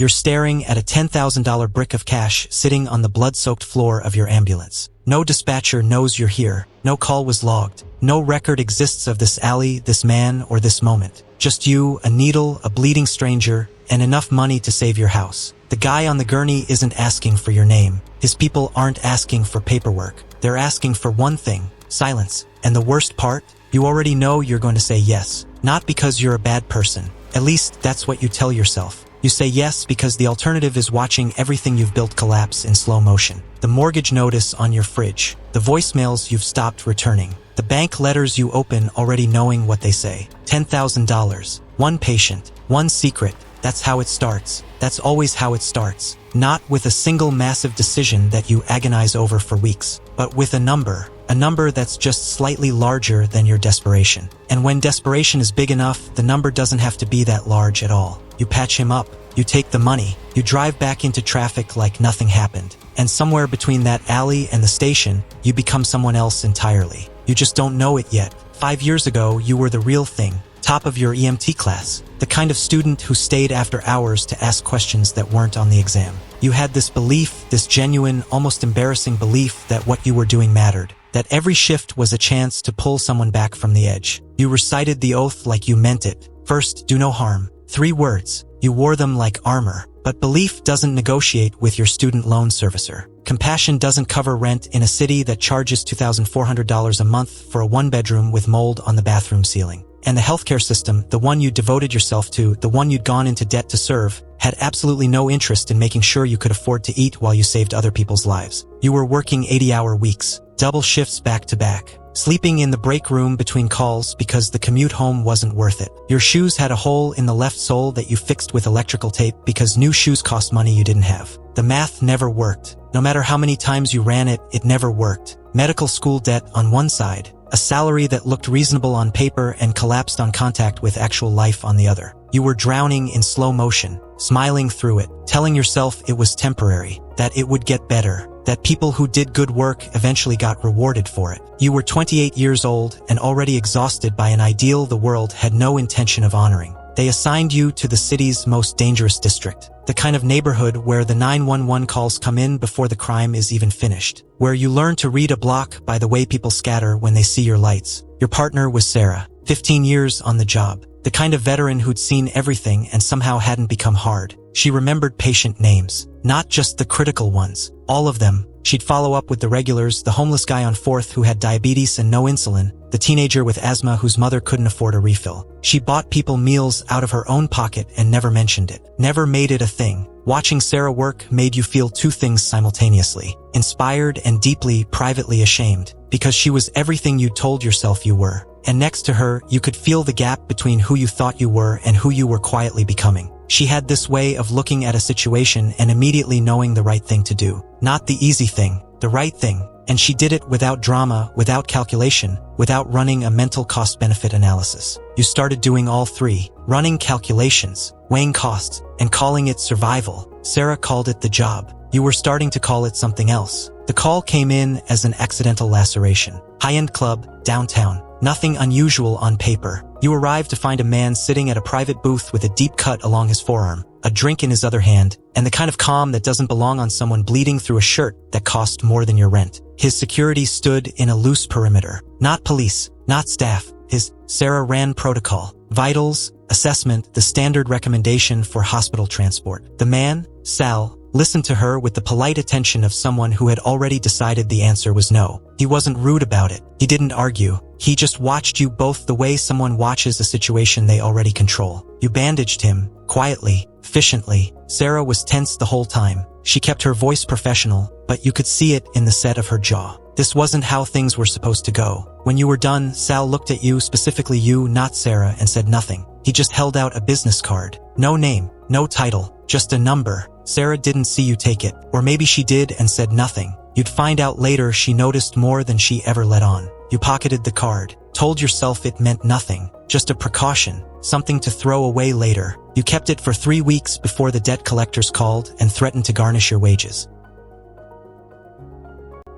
You're staring at a $10,000 brick of cash sitting on the blood-soaked floor of your ambulance. No dispatcher knows you're here. No call was logged. No record exists of this alley, this man, or this moment. Just you, a needle, a bleeding stranger, and enough money to save your house. The guy on the gurney isn't asking for your name. His people aren't asking for paperwork. They're asking for one thing: silence. And the worst part? You already know you're going to say yes. Not because you're a bad person. At least that's what you tell yourself. You say yes because the alternative is watching everything you've built collapse in slow motion. The mortgage notice on your fridge. The voicemails you've stopped returning. The bank letters you open already knowing what they say. $10,000. One patient. One secret. That's how it starts. That's always how it starts. Not with a single massive decision that you agonize over for weeks, but with a number. A number that's just slightly larger than your desperation. And when desperation is big enough, the number doesn't have to be that large at all. You patch him up. You take the money. You drive back into traffic like nothing happened. And somewhere between that alley and the station, you become someone else entirely. You just don't know it yet. 5 years ago, you were the real thing. Top of your EMT class. The kind of student who stayed after hours to ask questions that weren't on the exam. You had this belief, this genuine, almost embarrassing belief that what you were doing mattered. That every shift was a chance to pull someone back from the edge. You recited the oath like you meant it. First, do no harm. 3 words. You wore them like armor. But belief doesn't negotiate with your student loan servicer. Compassion doesn't cover rent in a city that charges $2,400 a month for a 1-bedroom with mold on the bathroom ceiling. And the healthcare system, the one you devoted yourself to, the one you'd gone into debt to serve, had absolutely no interest in making sure you could afford to eat while you saved other people's lives. You were working 80-hour weeks, double shifts back to back, sleeping in the break room between calls because the commute home wasn't worth it. Your shoes had a hole in the left sole that you fixed with electrical tape because new shoes cost money you didn't have. The math never worked. No matter how many times you ran it, it never worked. Medical school debt on one side, a salary that looked reasonable on paper and collapsed on contact with actual life on the other. You were drowning in slow motion, smiling through it, telling yourself it was temporary, that it would get better, that people who did good work eventually got rewarded for it. You were 28 years old and already exhausted by an ideal the world had no intention of honoring. They assigned you to the city's most dangerous district, the kind of neighborhood where the 911 calls come in before the crime is even finished, where you learn to read a block by the way people scatter when they see your lights. Your partner was Sarah, 15 years on the job, the kind of veteran who'd seen everything and somehow hadn't become hard. She remembered patient names, not just the critical ones, all of them. She'd follow up with the regulars, the homeless guy on 4th who had diabetes and no insulin, the teenager with asthma whose mother couldn't afford a refill. She bought people meals out of her own pocket and never mentioned it, never made it a thing. Watching Sarah work made you feel 2 things simultaneously, inspired and deeply, privately ashamed, because she was everything you told yourself you were. And next to her, you could feel the gap between who you thought you were and who you were quietly becoming. She had this way of looking at a situation and immediately knowing the right thing to do. Not the easy thing, the right thing. And she did it without drama, without calculation, without running a mental cost-benefit analysis. You started doing all 3, running calculations, weighing costs, and calling it survival. Sarah called it the job. You were starting to call it something else. The call came in as an accidental laceration. High-end club, downtown. Nothing unusual on paper. You arrived to find a man sitting at a private booth with a deep cut along his forearm, a drink in his other hand, and the kind of calm that doesn't belong on someone bleeding through a shirt that cost more than your rent. His security stood in a loose perimeter. Not police, not staff. Sarah ran protocol, vitals, assessment, the standard recommendation for hospital transport. The man, Sal, listened to her with the polite attention of someone who had already decided the answer was no. He wasn't rude about it. He didn't argue. He just watched you both the way someone watches a situation they already control. You bandaged him, quietly, efficiently. Sarah was tense the whole time. She kept her voice professional, but you could see it in the set of her jaw. This wasn't how things were supposed to go. When you were done, Sal looked at you, specifically you, not Sarah, and said nothing. He just held out a business card. No name, no title, just a number. Sarah didn't see you take it, or maybe she did and said nothing. You'd find out later she noticed more than she ever let on. You pocketed the card, told yourself it meant nothing, just a precaution, something to throw away later. You kept it for 3 weeks before the debt collectors called and threatened to garnish your wages.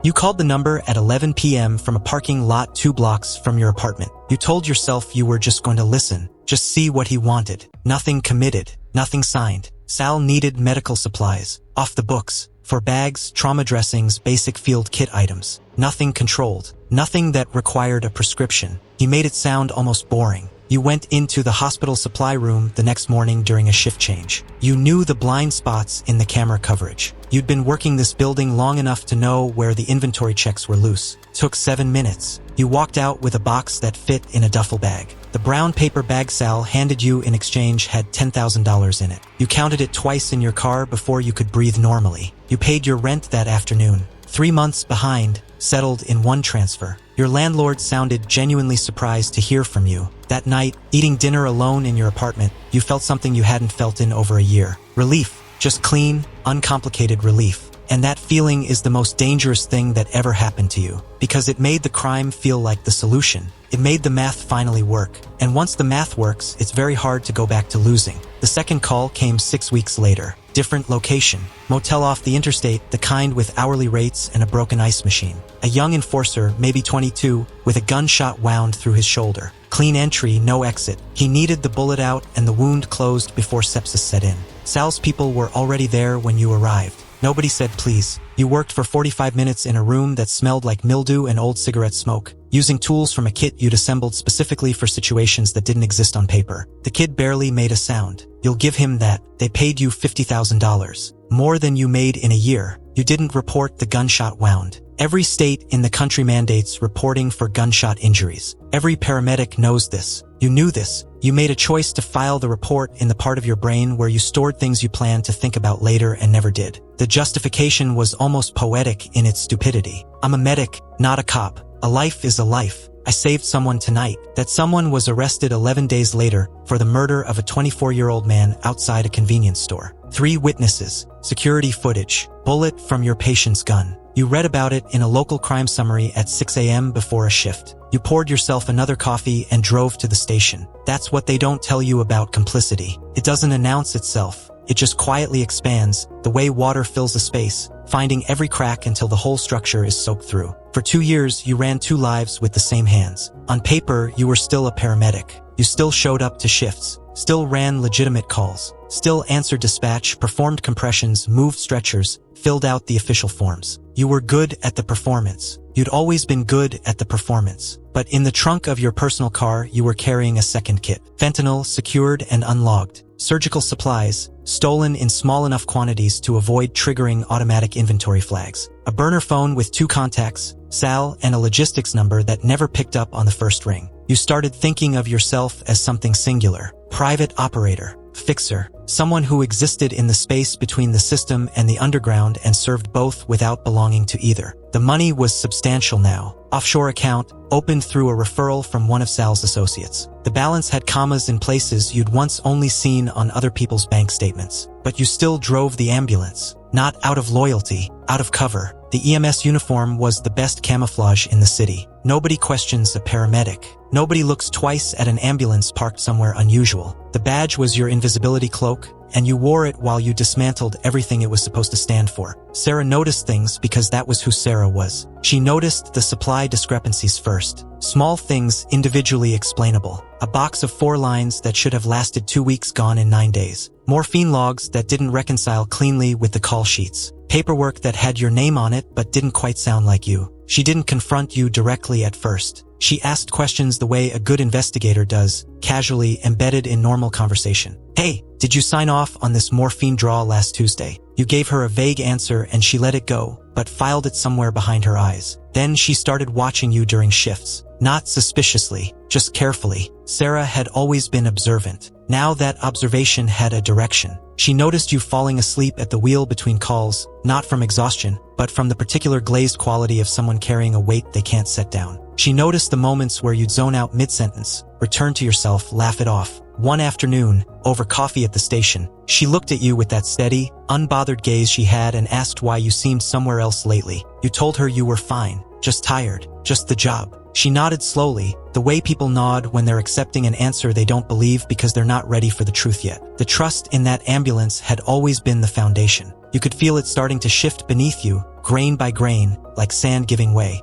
You called the number at 11 p.m. from a parking lot 2 blocks from your apartment. You told yourself you were just going to listen, just see what he wanted. Nothing committed, nothing signed. Sal needed medical supplies, off the books, for bags, trauma dressings, basic field kit items. Nothing controlled, nothing that required a prescription. He made it sound almost boring. You went into the hospital supply room the next morning during a shift change. You knew the blind spots in the camera coverage. You'd been working this building long enough to know where the inventory checks were loose. Took 7 minutes. You walked out with a box that fit in a duffel bag. The brown paper bag Sal handed you in exchange had $10,000 in it. You counted it twice in your car before you could breathe normally. You paid your rent that afternoon. 3 months behind, settled in one transfer. Your landlord sounded genuinely surprised to hear from you. That night, eating dinner alone in your apartment, you felt something you hadn't felt in over a year. Relief. Just clean, uncomplicated relief. And that feeling is the most dangerous thing that ever happened to you, because it made the crime feel like the solution. It made the math finally work. And once the math works, it's very hard to go back to losing. The second call came 6 weeks later. Different location. Motel off the interstate, the kind with hourly rates and a broken ice machine. A young enforcer, maybe 22, with a gunshot wound through his shoulder. Clean entry, no exit. He needed the bullet out and the wound closed before sepsis set in. Sal's people were already there when you arrived. Nobody said please. You worked for 45 minutes in a room that smelled like mildew and old cigarette smoke, using tools from a kit you'd assembled specifically for situations that didn't exist on paper. The kid barely made a sound. You'll give him that. They paid you $50,000. More than you made in a year. You didn't report the gunshot wound. Every state in the country mandates reporting for gunshot injuries. Every paramedic knows this. You knew this. You made a choice to file the report in the part of your brain where you stored things you planned to think about later and never did. The justification was almost poetic in its stupidity. I'm a medic, not a cop. A life is a life. I saved someone tonight. That someone was arrested 11 days later for the murder of a 24-year-old man outside a convenience store. 3 witnesses. Security footage. Bullet from your patient's gun. You read about it in a local crime summary at 6 a.m. before a shift. You poured yourself another coffee and drove to the station. That's what they don't tell you about complicity. It doesn't announce itself. It just quietly expands, the way water fills a space, finding every crack until the whole structure is soaked through. For 2 years, you ran 2 lives with the same hands. On paper, you were still a paramedic. You still showed up to shifts, still ran legitimate calls, still answered dispatch, performed compressions, moved stretchers, filled out the official forms. You were good at the performance. You'd always been good at the performance. But in the trunk of your personal car, you were carrying a second kit. Fentanyl, secured and unlogged. Surgical supplies, stolen in small enough quantities to avoid triggering automatic inventory flags. A burner phone with 2 contacts, Sal, and a logistics number that never picked up on the first ring. You started thinking of yourself as something singular. Private operator. Fixer. Someone who existed in the space between the system and the underground and served both without belonging to either. The money was substantial now. Offshore account, opened through a referral from one of Sal's associates. The balance had commas in places you'd once only seen on other people's bank statements. But you still drove the ambulance. Not out of loyalty, out of cover. The EMS uniform was the best camouflage in the city. Nobody questions a paramedic. Nobody looks twice at an ambulance parked somewhere unusual. The badge was your invisibility cloak, and you wore it while you dismantled everything it was supposed to stand for. Sarah noticed things because that was who Sarah was. She noticed the supply discrepancies first. Small things individually explainable. A box of 4 lines that should have lasted 2 weeks gone in 9 days. Morphine logs that didn't reconcile cleanly with the call sheets. Paperwork that had your name on it but didn't quite sound like you. She didn't confront you directly at first. She asked questions the way a good investigator does, casually embedded in normal conversation. Hey, did you sign off on this morphine draw last Tuesday? You gave her a vague answer and she let it go, but filed it somewhere behind her eyes. Then she started watching you during shifts. Not suspiciously, just carefully. Sarah had always been observant. Now that observation had a direction. She noticed you falling asleep at the wheel between calls, not from exhaustion, but from the particular glazed quality of someone carrying a weight they can't set down. She noticed the moments where you'd zone out mid-sentence, return to yourself, laugh it off. One afternoon, over coffee at the station, she looked at you with that steady, unbothered gaze she had and asked why you seemed somewhere else lately. You told her you were fine, just tired, just the job. She nodded slowly, the way people nod when they're accepting an answer they don't believe because they're not ready for the truth yet. The trust in that ambulance had always been the foundation. You could feel it starting to shift beneath you, grain by grain, like sand giving way.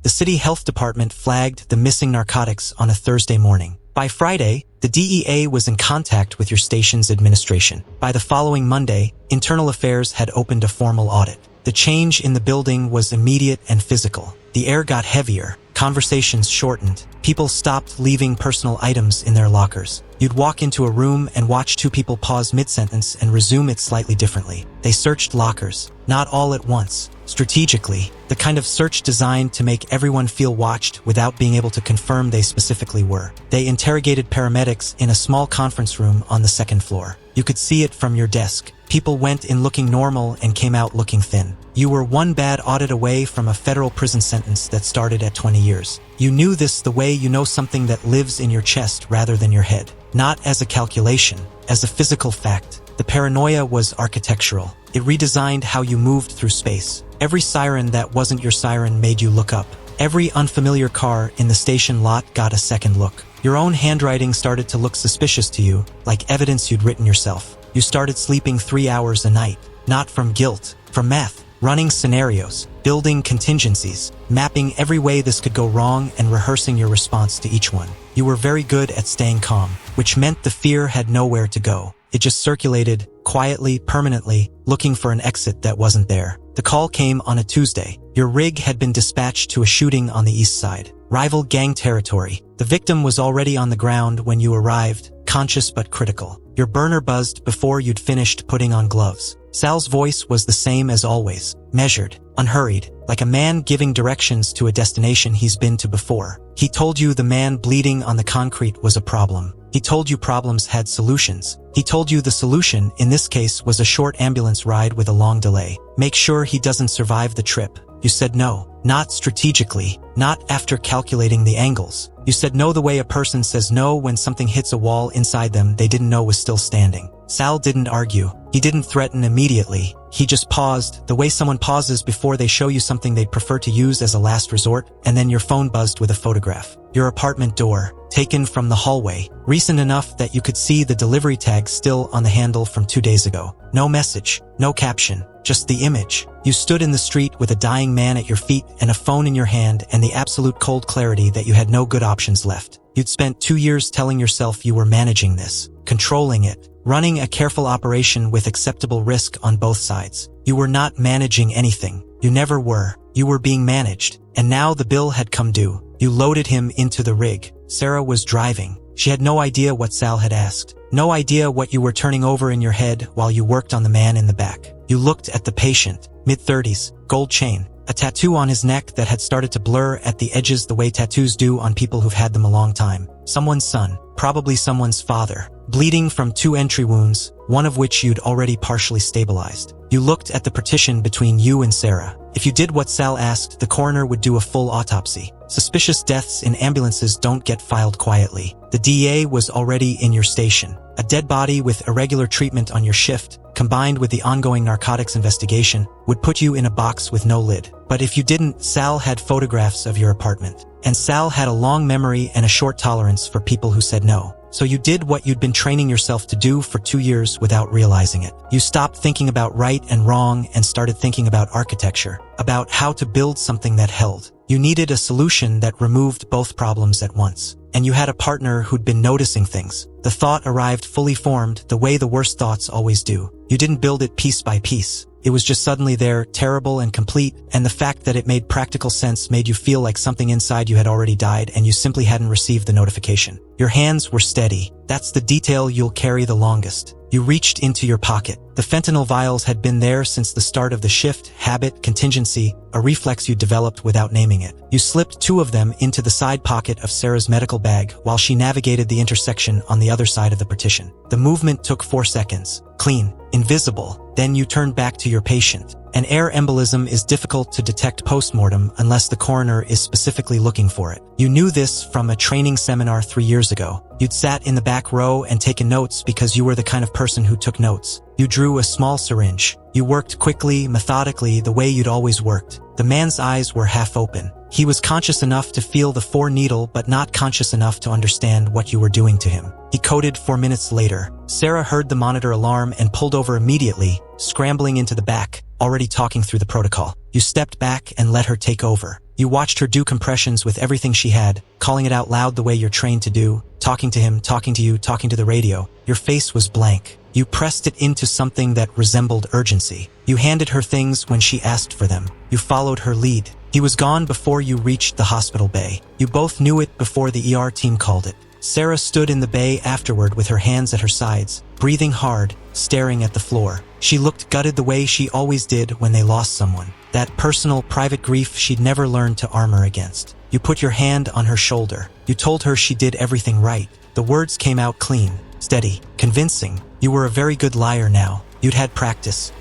The city health department flagged the missing narcotics on a Thursday morning. By Friday, the DEA was in contact with your station's administration. By the following Monday, Internal Affairs had opened a formal audit. The change in the building was immediate and physical. The air got heavier, conversations shortened, people stopped leaving personal items in their lockers. You'd walk into a room and watch two people pause mid-sentence and resume it slightly differently. They searched lockers, not all at once, strategically, the kind of search designed to make everyone feel watched without being able to confirm they specifically were. They interrogated paramedics in a small conference room on the second floor. You could see it from your desk. People went in looking normal and came out looking thin. You were one bad audit away from a federal prison sentence that started at 20 years. You knew this the way you know something that lives in your chest rather than your head. Not as a calculation, as a physical fact. The paranoia was architectural. It redesigned how you moved through space. Every siren that wasn't your siren made you look up. Every unfamiliar car in the station lot got a second look. Your own handwriting started to look suspicious to you, like evidence you'd written yourself. You started sleeping 3 hours a night, not from guilt, from math, running scenarios, building contingencies, mapping every way this could go wrong and rehearsing your response to each one. You were very good at staying calm, which meant the fear had nowhere to go. It just circulated, quietly, permanently, looking for an exit that wasn't there. The call came on a Tuesday. Your rig had been dispatched to a shooting on the east side. Rival gang territory. The victim was already on the ground when you arrived, conscious but critical. Your burner buzzed before you'd finished putting on gloves. Sal's voice was the same as always, measured, unhurried, like a man giving directions to a destination he's been to before. He told you the man bleeding on the concrete was a problem. He told you problems had solutions. He told you the solution, in this case, was a short ambulance ride with a long delay. Make sure he doesn't survive the trip. You said no. Not strategically, not after calculating the angles. You said no the way a person says no when something hits a wall inside them they didn't know was still standing. Sal didn't argue. He didn't threaten immediately. He just paused, the way someone pauses before they show you something they'd prefer to use as a last resort, and then your phone buzzed with a photograph. Your apartment door, taken from the hallway, recent enough that you could see the delivery tag still on the handle from 2 days ago. No message, no caption, just the image. You stood in the street with a dying man at your feet and a phone in your hand and the absolute cold clarity that you had no good options left. You'd spent 2 years telling yourself you were managing this, controlling it, running a careful operation with acceptable risk on both sides. You were not managing anything. You never were. You were being managed. And now the bill had come due. You loaded him into the rig. Sarah was driving. She had no idea what Sal had asked. No idea what you were turning over in your head while you worked on the man in the back. You looked at the patient, mid-30s, gold chain, a tattoo on his neck that had started to blur at the edges the way tattoos do on people who've had them a long time. Someone's son, probably someone's father, bleeding from 2 entry wounds, one of which you'd already partially stabilized. You looked at the partition between you and Sarah. If you did what Sal asked, the coroner would do a full autopsy. Suspicious deaths in ambulances don't get filed quietly. The DA was already in your station. A dead body with irregular treatment on your shift, combined with the ongoing narcotics investigation, would put you in a box with no lid. But if you didn't, Sal had photographs of your apartment. And Sal had a long memory and a short tolerance for people who said no. So you did what you'd been training yourself to do for 2 years without realizing it. You stopped thinking about right and wrong and started thinking about architecture, about how to build something that held. You needed a solution that removed both problems at once. And you had a partner who'd been noticing things. The thought arrived fully formed, the way the worst thoughts always do. You didn't build it piece by piece. It was just suddenly there, terrible and complete, and the fact that it made practical sense made you feel like something inside you had already died and you simply hadn't received the notification. Your hands were steady. That's the detail you'll carry the longest. You reached into your pocket. The fentanyl vials had been there since the start of the shift, habit, contingency, a reflex you developed without naming it. You slipped 2 of them into the side pocket of Sarah's medical bag while she navigated the intersection on the other side of the partition. The movement took 4 seconds. Clean, invisible. Then you turned back to your patient. An air embolism is difficult to detect post-mortem unless the coroner is specifically looking for it. You knew this from a training seminar 3 years ago. You'd sat in the back row and taken notes because you were the kind of person who took notes. You drew a small syringe. You worked quickly, methodically, the way you'd always worked. The man's eyes were half open. He was conscious enough to feel the 4 needle but not conscious enough to understand what you were doing to him. He coded 4 minutes later. Sarah heard the monitor alarm and pulled over immediately, scrambling into the back, already talking through the protocol. You stepped back and let her take over. You watched her do compressions with everything she had, calling it out loud the way you're trained to do, talking to him, talking to you, talking to the radio. Your face was blank. You pressed it into something that resembled urgency. You handed her things when she asked for them. You followed her lead. He was gone before you reached the hospital bay. You both knew it before the ER team called it. Sarah stood in the bay afterward with her hands at her sides, breathing hard, staring at the floor. She looked gutted the way she always did when they lost someone. That personal, private grief she'd never learned to armor against. You put your hand on her shoulder. You told her she did everything right. The words came out clean, steady, convincing. You were a very good liar now. You'd had practice.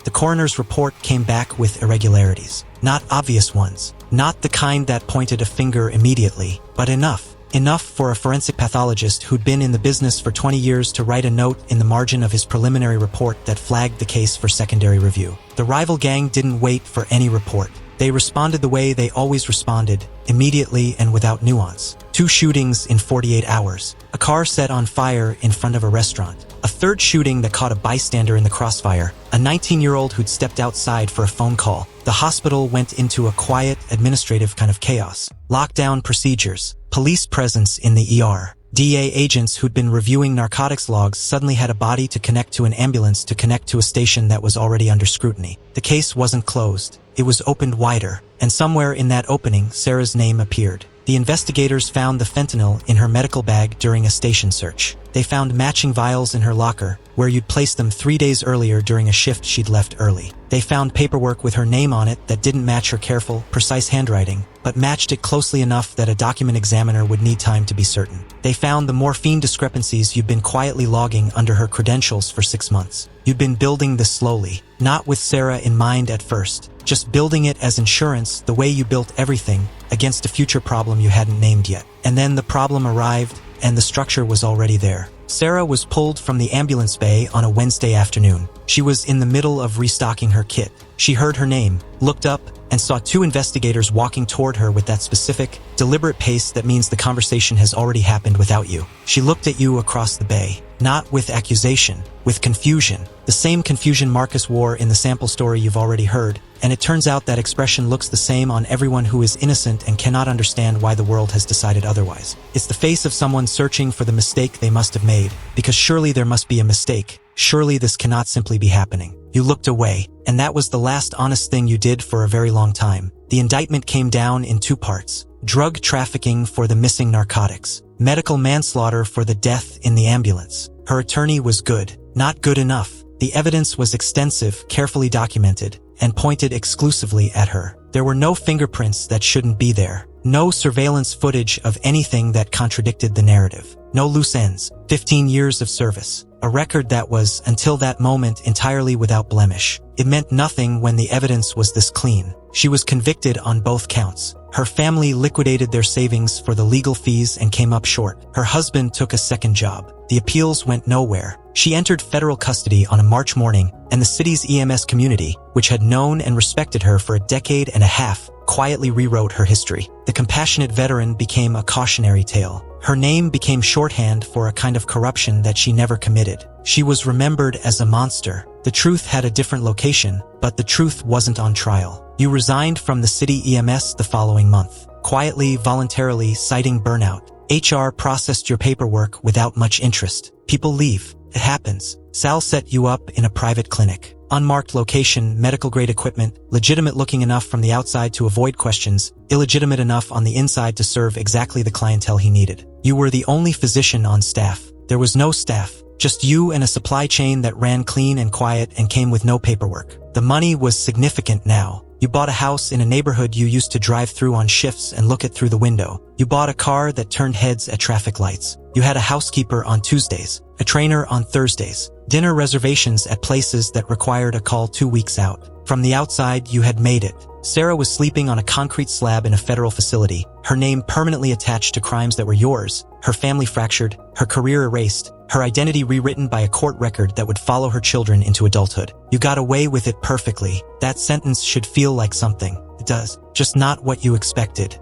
The coroner's report came back with irregularities. Not obvious ones. Not the kind that pointed a finger immediately, but enough. Enough for a forensic pathologist who'd been in the business for 20 years to write a note in the margin of his preliminary report that flagged the case for secondary review. The rival gang didn't wait for any report. They responded the way they always responded, immediately and without nuance. 2 shootings in 48 hours. A car set on fire in front of a restaurant. A 3rd shooting that caught a bystander in the crossfire. A 19-year-old who'd stepped outside for a phone call. The hospital went into a quiet, administrative kind of chaos. Lockdown procedures. Police presence in the ER. DA agents who'd been reviewing narcotics logs suddenly had a body to connect to an ambulance to connect to a station that was already under scrutiny. The case wasn't closed. It was opened wider, and somewhere in that opening, Sarah's name appeared. The investigators found the fentanyl in her medical bag during a station search. They found matching vials in her locker, where you'd placed them 3 days earlier during a shift she'd left early. They found paperwork with her name on it that didn't match her careful, precise handwriting, but matched it closely enough that a document examiner would need time to be certain. They found the morphine discrepancies you'd been quietly logging under her credentials for 6 months. You'd been building this slowly, not with Sarah in mind at first, just building it as insurance the way you built everything against a future problem you hadn't named yet. And then the problem arrived, and the structure was already there. Sarah was pulled from the ambulance bay on a Wednesday afternoon. She was in the middle of restocking her kit. She heard her name, looked up, and saw 2 investigators walking toward her with that specific, deliberate pace that means the conversation has already happened without you. She looked at you across the bay, not with accusation, with confusion. The same confusion Marcus wore in the sample story you've already heard, and it turns out that expression looks the same on everyone who is innocent and cannot understand why the world has decided otherwise. It's the face of someone searching for the mistake they must have made, because surely there must be a mistake. Surely this cannot simply be happening. You looked away, and that was the last honest thing you did for a very long time. The indictment came down in 2 parts. Drug trafficking for the missing narcotics. Medical manslaughter for the death in the ambulance. Her attorney was good. Not good enough. The evidence was extensive, carefully documented, and pointed exclusively at her. There were no fingerprints that shouldn't be there. No surveillance footage of anything that contradicted the narrative. No loose ends. 15 years of service. A record that was, until that moment, entirely without blemish. It meant nothing when the evidence was this clean. She was convicted on both counts. Her family liquidated their savings for the legal fees and came up short. Her husband took a second job. The appeals went nowhere. She entered federal custody on a March morning, and the city's EMS community, which had known and respected her for a decade and a half, quietly rewrote her history. The compassionate veteran became a cautionary tale. Her name became shorthand for a kind of corruption that she never committed. She was remembered as a monster. The truth had a different location, but the truth wasn't on trial. You resigned from the city EMS the following month. Quietly, voluntarily, citing burnout. HR processed your paperwork without much interest. People leave. It happens. Sal set you up in a private clinic. Unmarked location, medical-grade equipment, legitimate looking enough from the outside to avoid questions, illegitimate enough on the inside to serve exactly the clientele he needed. You were the only physician on staff. There was no staff. Just you and a supply chain that ran clean and quiet and came with no paperwork. The money was significant now. You bought a house in a neighborhood you used to drive through on shifts and look it through the window. You bought a car that turned heads at traffic lights. You had a housekeeper on Tuesdays, a trainer on Thursdays, dinner reservations at places that required a call 2 weeks out. From the outside, you had made it. Sarah was sleeping on a concrete slab in a federal facility, her name permanently attached to crimes that were yours, her family fractured, her career erased, her identity rewritten by a court record that would follow her children into adulthood. You got away with it perfectly. That sentence should feel like something. It does. Just not what you expected.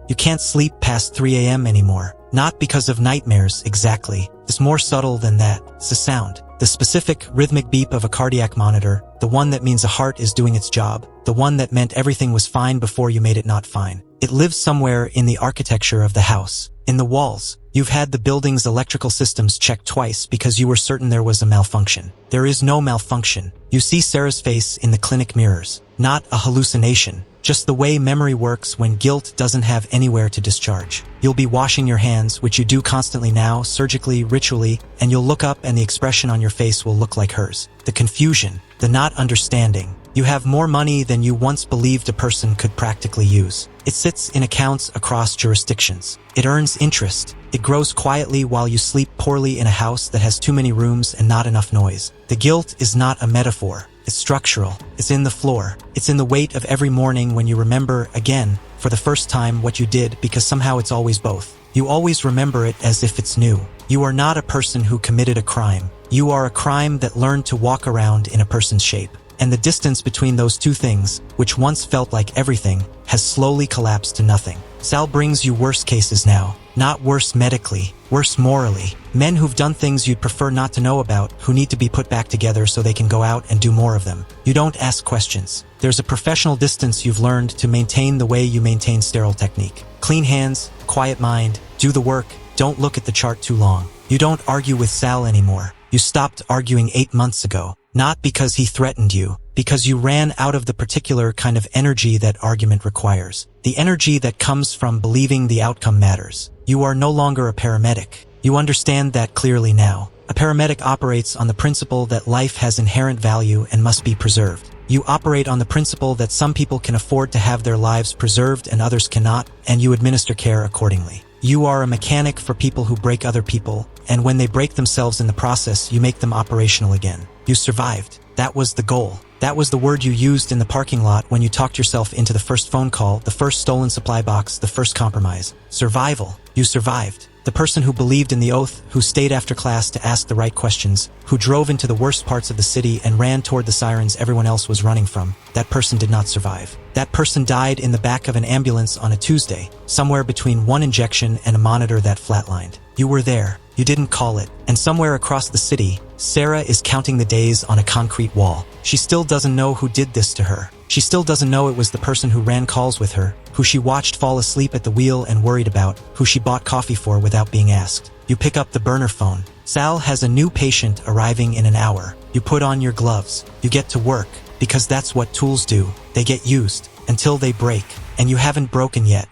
You can't sleep past 3 a.m. anymore. Not because of nightmares, exactly. It's more subtle than that. It's the sound. The specific, rhythmic beep of a cardiac monitor, the one that means a heart is doing its job, the one that meant everything was fine before you made it not fine. It lives somewhere in the architecture of the house. In the walls. You've had the building's electrical systems checked twice because you were certain there was a malfunction. There is no malfunction. You see Sarah's face in the clinic mirrors. Not a hallucination. Just the way memory works when guilt doesn't have anywhere to discharge. You'll be washing your hands, which you do constantly now, surgically, ritually, and you'll look up and the expression on your face will look like hers. The confusion, the not understanding. You have more money than you once believed a person could practically use. It sits in accounts across jurisdictions. It earns interest. It grows quietly while you sleep poorly in a house that has too many rooms and not enough noise. The guilt is not a metaphor. It's structural. It's in the floor. It's in the weight of every morning when you remember, again, for the first time what you did, because somehow it's always both. You always remember it as if it's new. You are not a person who committed a crime. You are a crime that learned to walk around in a person's shape. And the distance between those two things, which once felt like everything, has slowly collapsed to nothing. Sal brings you worse cases now. Not worse medically, worse morally. Men who've done things you'd prefer not to know about, who need to be put back together so they can go out and do more of them. You don't ask questions. There's a professional distance you've learned to maintain the way you maintain sterile technique. Clean hands, quiet mind, do the work, don't look at the chart too long. You don't argue with Sal anymore. You stopped arguing 8 months ago. Not because he threatened you, because you ran out of the particular kind of energy that argument requires. The energy that comes from believing the outcome matters. You are no longer a paramedic. You understand that clearly now. A paramedic operates on the principle that life has inherent value and must be preserved. You operate on the principle that some people can afford to have their lives preserved and others cannot, and you administer care accordingly. You are a mechanic for people who break other people, and when they break themselves in the process, you make them operational again. You survived. That was the goal. That was the word you used in the parking lot when you talked yourself into the first phone call, the first stolen supply box, the first compromise. Survival. You survived. The person who believed in the oath, who stayed after class to ask the right questions, who drove into the worst parts of the city and ran toward the sirens everyone else was running from, that person did not survive. That person died in the back of an ambulance on a Tuesday, somewhere between one injection and a monitor that flatlined. You were there. You didn't call it. And somewhere across the city, Sarah is counting the days on a concrete wall. She still doesn't know who did this to her. She still doesn't know it was the person who ran calls with her, who she watched fall asleep at the wheel and worried about, who she bought coffee for without being asked. You pick up the burner phone. Sal has a new patient arriving in an hour. You put on your gloves. You get to work, because that's what tools do. They get used, until they break. And you haven't broken yet.